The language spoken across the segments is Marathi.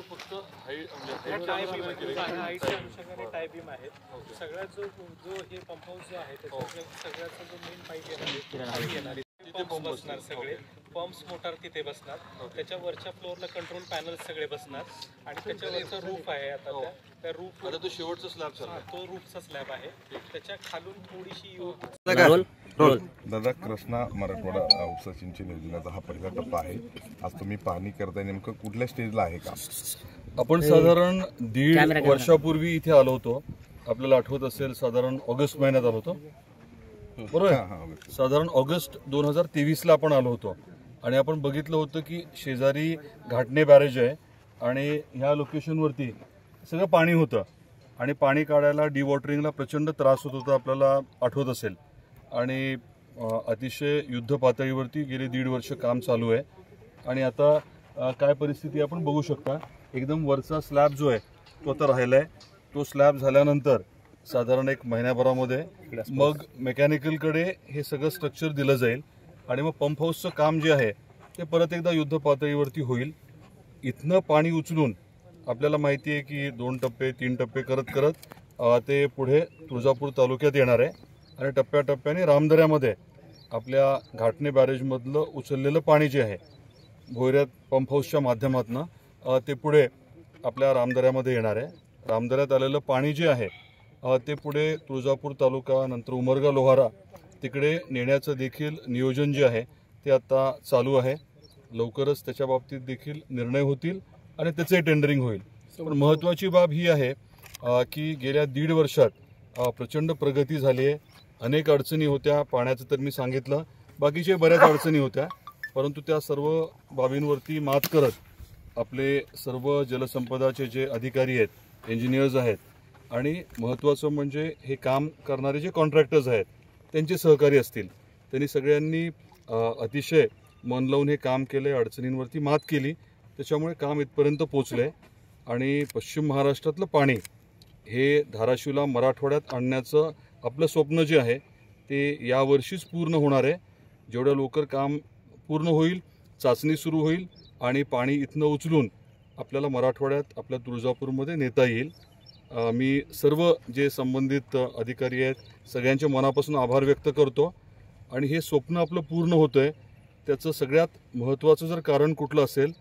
फक्त हाईटच्या अनुषंगाने टाय बीम आहेत. सगळ्यात जो हे पंप हाऊस जो आहे त्याचा सगळ्याचा जो मेन पाईप येणार आहे तिथे पंप बसणार. सगळे पंप्स मोटार तिथे बसणार. त्याच्या वरच्या फ्लोअरला कंट्रोल पॅनल सगळे बसणार आणि त्याच्यावरचा रूफ आहे. आता त्या रूफ आता तो शेवटचा स्लॅब झाला, तो रूफचा स्लॅब आहे. त्याच्या खालून थोडीशी दादा, कृष्णा मराठवाडा उपसा सिंचन योजनेचा हा पहिला टप्पा आहे. आज तुम्ही पाहणी करताय, नेमकं कुठल्या स्टेजला आहे का? आपण साधारण 1.5 वर्षापूर्वी इथे आलो होतो. आपल्याला आठवत असेल, साधारण ऑगस्ट महिन्यात आलो होतो, बरोबर. साधारण ऑगस्ट 2023ला आपण आलो होतो आणि आपण बघितलं होतं की शेजारी घाटणे बॅरेज आहे आणि ह्या लोकेशनवरती सगळं पाणी होतं आणि पाणी काढायला डिवॉटरिंगला प्रचंड त्रास होत होता, आपल्याला आठवत असेल. आणि अतिशय युद्ध पातळीवरती गेले 1.5 वर्ष काम चालू आहे. आणि आता काय परिस्थिती आपण बघू शकता. एकदम वरचा स्लॅब जो आहे तो आता राहिला आहे. तो स्लॅब झाल्यानंतर साधारण 1 महिन्याभरामध्ये मग मेकॅनिकलकडे हे सगळं स्ट्रक्चर दिलं जाईल आणि मग पंप हाऊसचं काम जे आहे ते परत एकदा युद्ध पातळीवरती होईल. इथनं पाणी उचलून आपल्याला माहिती आहे की 2 टप्पे 3 टप्पे करत करत ते पुढे तुळजापूर तालुक्यात येणार आहे आणि टप्प्याटप्प्याने रामदऱ्यामध्ये आपल्या घाटणे बॅरेजमधलं उचललेलं पाणी जे आहे भोयऱ्यात पंप हाऊसच्या माध्यमातून ते पुढे आपल्या रामदऱ्यामध्ये येणार आहे. रामदऱ्यात आलेलं पाणी जे आहे ते पुढे तुळजापूर तालुका, नंतर उमरगा लोहारा तिकडे नेण्याचं देखील नियोजन जे आहे ते आता चालू आहे. लवकरच त्याच्या बाबतीत देखील निर्णय होतील आणि त्याचे टेंडरिंग होईल. पण महत्त्वाची बाब ही आहे की गेल्या 1.5 वर्षात प्रचंड प्रगती झाली आहे. अनेक अडचणी होत्या, पाण्याचं तर मी सांगितलं, बाकीचे बऱ्याच अडचणी होत्या, परंतु त्या सर्व बाबींवरती मात करत आपले सर्व जलसंपदाचे जे अधिकारी आहेत, इंजिनियर्स आहेत आणि महत्त्वाचं म्हणजे हे काम करणारे जे कॉन्ट्रॅक्टर्स आहेत त्यांचे सहकारी असतील, त्यांनी सगळ्यांनी अतिशय मन लावून हे काम केले, अडचणींवरती मात केली. त्याच्यामुळे काम इथपर्यंत पोचलं आहे आणि पश्चिम महाराष्ट्रातलं पाणी हे धाराशिवला मराठवाड्यात आणण्याचं आपलं स्वप्न जे आहे ते यावर्षीच पूर्ण होणार आहे. जेवढ्या लवकर काम पूर्ण होईल, चाचणी सुरू होईल आणि पाणी इथनं उचलून आपल्याला मराठवाड्यात आपल्या तुळजापूरमध्ये नेता येईल. मी सर्व जे संबंधित अधिकारी आहेत सगळ्यांच्या मनापासून आभार व्यक्त करतो. आणि हे स्वप्न आपलं पूर्ण होतं आहे त्याचं सगळ्यात महत्त्वाचं जर कारण कुठलं असेल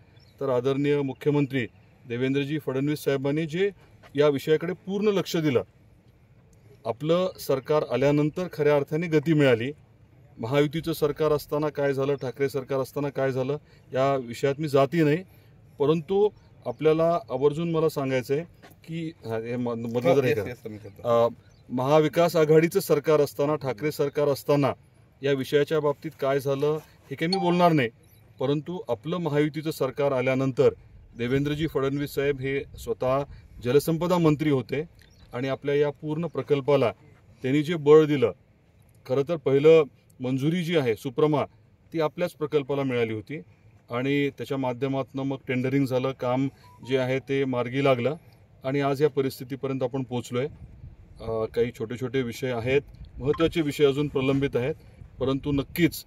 तर आदरणीय मुख्यमंत्री देवेंद्रजी फडणवीस साहेबांनी जे या विषयाकडे पूर्ण लक्ष दिलं. आपलं सरकार आल्यानंतर खऱ्या अर्थाने गती मिळाली. महायुतीचं सरकार असताना काय झालं, ठाकरे सरकार असताना काय झालं या विषयात मी जाती नाही, परंतु आपल्याला आवर्जून मला सांगायचं आहे की महाविकास आघाडीचं सरकार असताना, ठाकरे सरकार असताना या विषयाच्या बाबतीत काय झालं हे काही मी बोलणार नाही, परंतु आपलं महायुतीचं सरकार आल्यानंतर देवेंद्रजी फडणवीस साहेब हे स्वतः जलसंपदा मंत्री होते आणि आपल्या या पूर्ण प्रकल्पाला त्यांनी जे बळ दिलं, खरं तर पहिलं मंजुरी जी आहे सुप्रमा ती आपल्याच प्रकल्पाला मिळाली होती आणि त्याच्या माध्यमातून मग टेंडरिंग झालं, काम जे आहे ते मार्गी लागलं आणि आज या परिस्थितीपर्यंत आपण पोचलो आहे. काही छोटे छोटे विषय आहेत, महत्त्वाचे विषय अजून प्रलंबित आहेत, परंतु नक्कीच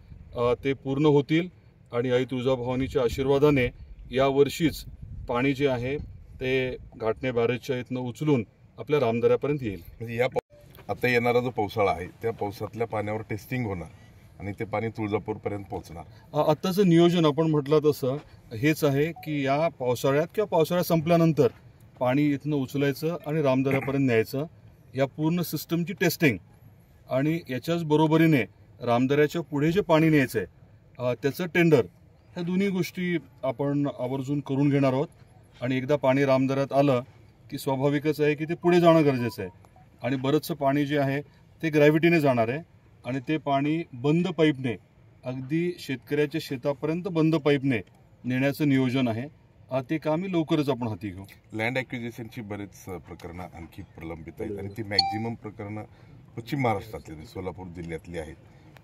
ते पूर्ण होतील आणि आई तुळजाभवानीच्या आशीर्वादाने यावर्षीच पाणी जे आहे ते घाटणे बॅरेजच्या इथनं उचलून आपल्या रामदऱ्यापर्यंत येईल. म्हणजे या आता येणारा जो पावसाळा आहे त्या पावसातल्या पाण्यावर टेस्टिंग होणार आणि ते पाणी तुळजापूरपर्यंत पोहोचणार. आत्ताचं नियोजन आपण म्हटलं तसं हेच आहे की या पावसाळ्यात किंवा पावसाळ्यात संपल्यानंतर पाणी इथनं उचलायचं आणि रामदऱ्यापर्यंत न्यायचं, या पूर्ण सिस्टमची टेस्टिंग आणि याच्याच बरोबरीने रामदऱ्याच्या पुढे जे पाणी न्यायचं आहे त्याचं टेंडर, ह्या दोन्ही गोष्टी आपण आवर्जून करून घेणार आहोत. आणि एकदा पाणी रामदऱ्यात आलं की स्वाभाविकच आहे की ते पुढे जाणं गरजेचं आहे आणि बरंचसं पाणी जे आहे ते ग्रॅव्हिटीने जाणार आहे आणि ते पाणी बंद पाईपने अगदी शेतकऱ्याच्या शेतापर्यंत बंद पाईपने नेण्याचं नियोजन आहे. ते कामही लवकरच आपण हाती घेऊ. लँड ॲक्विजिशनची बरेच प्रकरणं आणखी प्रलंबित आहेत आणि ती मॅक्झिमम प्रकरणं पश्चिम महाराष्ट्रातली, सोलापूर जिल्ह्यातली आहेत.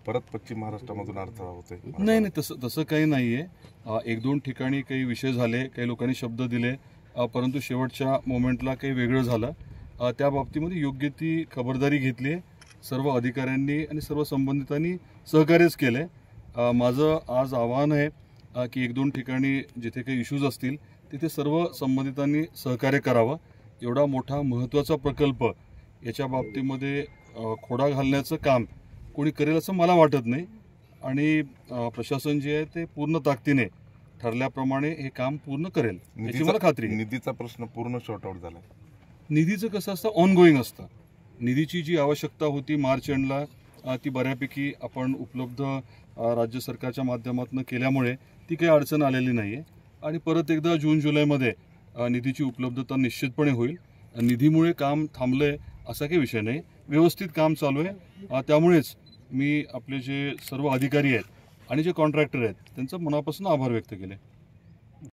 परत पश्चिम महाराष्ट्रामधून अडथळा होतोय? नाही, तसं काही नाहीये. 1-2 ठिकाणी काही विषय झाले, काही लोकांनी शब्द दिले, परंतु शेवटच्या मोमेंटला काही वेगळं झालं. त्या बाबतीमध्ये योग्य ती खबरदारी घेतली आहे. सर्व अधिकाऱ्यांनी आणि सर्व संबंधितांनी सहकार्यच केलं आहे. माझं आज आवाहन आहे की 1-2 ठिकाणी जिथे काही इश्यूज असतील तिथे सर्व संबंधितांनी सहकार्य करावं. एवढा मोठा महत्त्वाचा प्रकल्प याच्या बाबतीमध्ये खोडा घालण्याचं काम कोणी करेल असं मला वाटत नाही आणि प्रशासन जे आहे ते पूर्ण ताकदीने ठरल्याप्रमाणे हे काम पूर्ण करेल याची मला खात्री आहे. निधीचा प्रश्न पूर्ण शॉर्ट आउट झाला. निधीचं कसं असतं, ऑनगोईंग असतं. निधीची जी आवश्यकता होती मार्च एंडला ती बऱ्यापैकी आपण उपलब्ध राज्य सरकारच्या माध्यमातून केल्यामुळे ती काही अडचण आलेली नाही आहे आणि परत एकदा जून-जुलैमध्ये निधीची उपलब्धता निश्चितपणे होईल. निधीमुळे काम थांबलंय असा काही विषय नाही, व्यवस्थित काम चालू आहे. त्यामुळेच मी आपले जे सर्व अधिकारी आहेत आणि जे कॉन्ट्रॅक्टर आहेत त्यांचा मनापासून आभार व्यक्त केले.